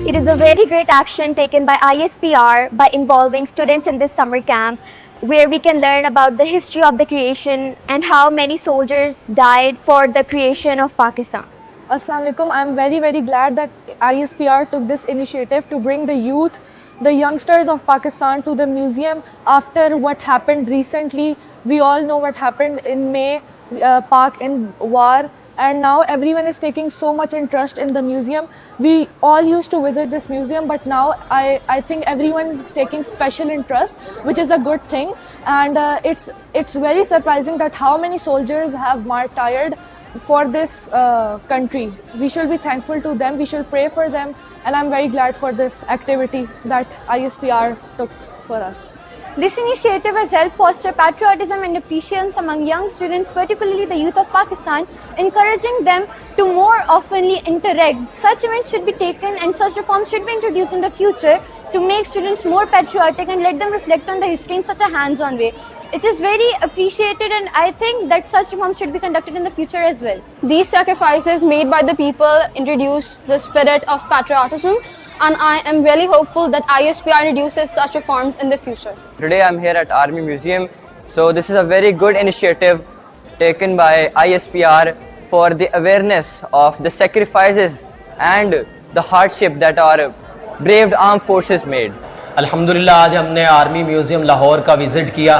It is a very great action taken by ISPR by involving students in this summer camp where we can learn about the history of the creation and how many soldiers died for the creation of Pakistan. Assalamu alaikum. I'm very glad that ISPR took this initiative to bring the youth, the youngsters of Pakistan to the museum after what happened recently. We all know what happened in May, Pak in war, and now everyone is taking so much interest in the museum. We all used to visit this museum, but now I think everyone is taking special interest, which is a good thing. And it's very surprising that how many soldiers have martyred for this country. We should be thankful to them, we should pray for them, and I'm very glad for this activity that ISPR took for us. This initiative has helped foster patriotism and appreciation among young students, particularly the youth of Pakistan, encouraging them to more oftenly interact. Such events should be taken and such reforms should be introduced in the future to make students more patriotic and let them reflect on the history in such a hands-on way. It is very appreciated, and I think that such reforms should be conducted in the future as well. These sacrifices made by the people introduce the spirit of patriotism, and I am really hopeful that ISPR introduces such reforms in the future. Today I'm here at Army Museum. So this is a very good initiative taken by ISPR for the awareness of the sacrifices and the hardship that our brave armed forces made. अल्हम्दुलिल्लाह आज हमने army museum Lahore का visit किया,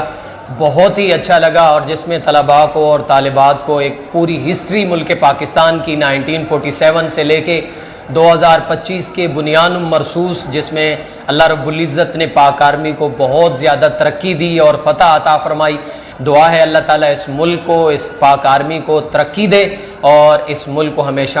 बहुत ही अच्छा लगा, और जिसमें तलबा को और तालिबात को एक पूरी हिस्ट्री मुल्क पाकिस्तान की 1947 से लेके 2025 के बुनियाद मरसूस, जिसमें अल्लाह रब्बुल इज़्ज़त ने पाक आर्मी को बहुत ज़्यादा तरक्की दी और फ़तह अता फरमाई। दुआ है अल्लाह ताला इस मुल्क को, इस पाक आर्मी को तरक्की दे और इस मुल्क को हमेशा